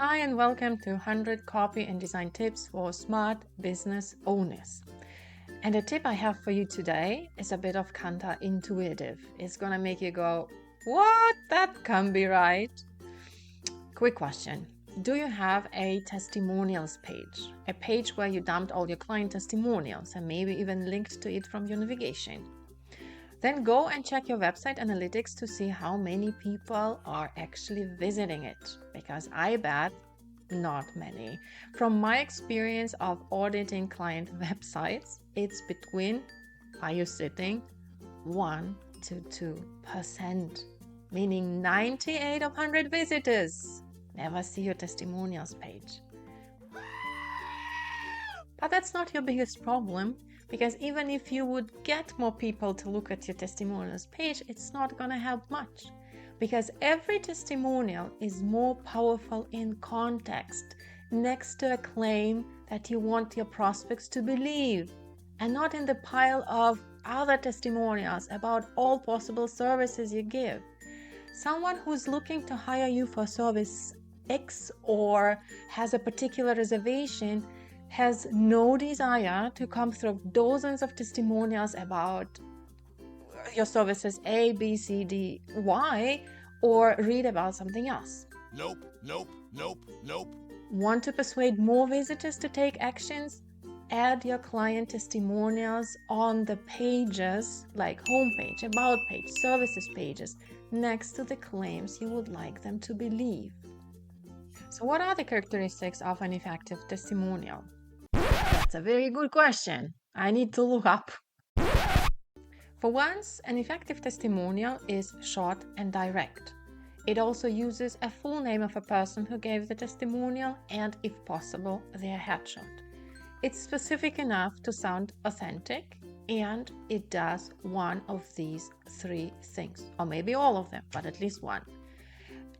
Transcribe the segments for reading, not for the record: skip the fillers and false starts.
Hi and welcome to 100 Copy and Design Tips for Smart Business Owners. And the tip I have for you today is a bit of counterintuitive. It's gonna make you go, what? That can't be right. Quick question. Do you have a testimonials page? A page where you dumped all your client testimonials and maybe even linked to it from your navigation? Then go and check your website analytics to see how many people are actually visiting it, because I bet not many. From my experience of auditing client websites, it's between, are you sitting, 1 to 2%, meaning 98 of 100 visitors never see your testimonials page. But that's not your biggest problem, because even if you would get more people to look at your testimonials page, it's not going to help much, because every testimonial is more powerful in context, next to a claim that you want your prospects to believe, and not in the pile of other testimonials about all possible services you give. Someone who's looking to hire you for service X or has a particular reservation has no desire to come through dozens of testimonials about your services A, B, C, D, Y, or read about something else. Nope. Want to persuade more visitors to take actions? Add your client testimonials on the pages like homepage, about page, services pages, next to the claims you would like them to believe. So what are the characteristics of an effective testimonial? That's a very good question. I need to look up. For once, an effective testimonial is short and direct. It also uses a full name of a person who gave the testimonial and, if possible, their headshot. It's specific enough to sound authentic, and it does one of these 3 things, or maybe all of them, but at least one.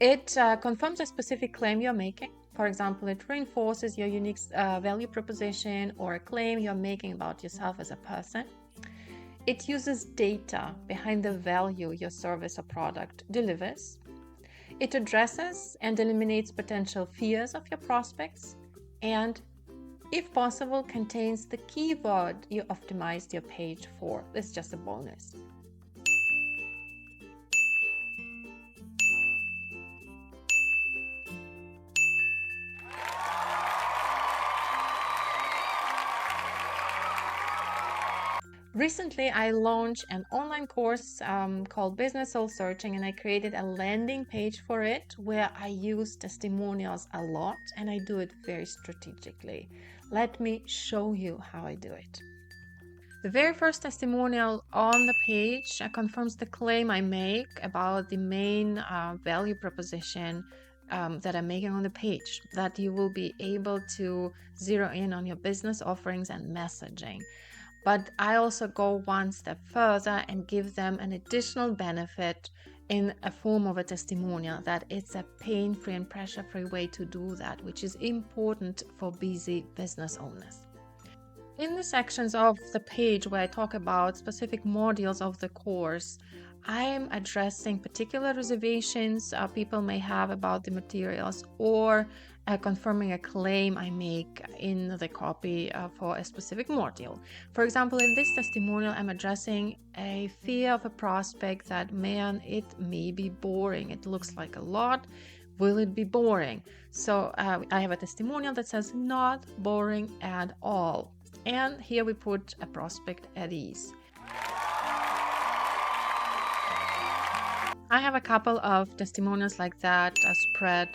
It confirms a specific claim you're making. For example, it reinforces your unique value proposition or a claim you're making about yourself as a person. It uses data behind the value your service or product delivers. It addresses and eliminates potential fears of your prospects, and, if possible, contains the keyword you optimized your page for. It's just a bonus. Recently, I launched an online course called Business Soul Searching, and I created a landing page for it where I use testimonials a lot, and I do it very strategically. Let me show you how I do it. The very first testimonial on the page confirms the claim I make about the main value proposition that I'm making on the page, that you will be able to zero in on your business offerings and messaging. But I also go one step further and give them an additional benefit in a form of a testimonial, that it's a pain-free and pressure-free way to do that, which is important for busy business owners. In the sections of the page where I talk about specific modules of the course, I'm addressing particular reservations people may have about the materials, or confirming a claim I make in the copy for a specific module. For example, in this testimonial, I'm addressing a fear of a prospect that, man, it may be boring. It looks like a lot. Will it be boring? So I have a testimonial that says not boring at all. And here we put a prospect at ease. I have a couple of testimonials like that spread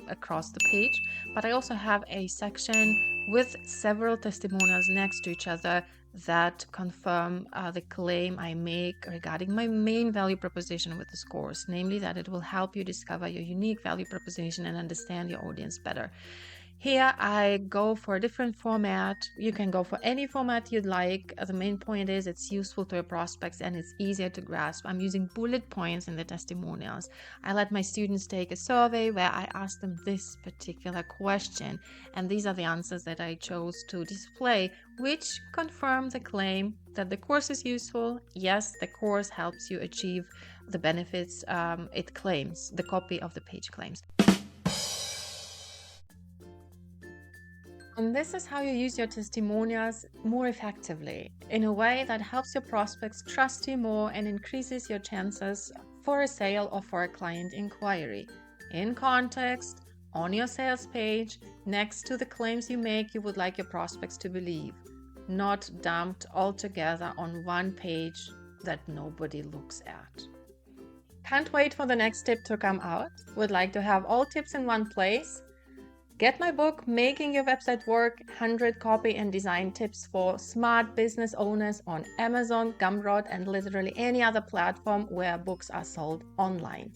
across the page, but I also have a section with several testimonials next to each other that confirm the claim I make regarding my main value proposition with this course, namely that it will help you discover your unique value proposition and understand your audience better. Here I go for a different format. You can go for any format you'd like. The main point is it's useful to your prospects and it's easier to grasp. I'm using bullet points in the testimonials. I let my students take a survey where I ask them this particular question, and these are the answers that I chose to display, which confirm the claim that the course is useful. Yes, the course helps you achieve the benefits it claims, the copy of the page claims. And this is how you use your testimonials more effectively, in a way that helps your prospects trust you more and increases your chances for a sale or for a client inquiry. In context, on your sales page, next to the claims you make you would like your prospects to believe, not dumped all together on one page that nobody looks at. Can't wait for the next tip to come out. Would like to have all tips in one place? Get my book, Making Your Website Work, 100 Copy and Design Tips for Smart Business Owners on Amazon, Gumroad, and literally any other platform where books are sold online.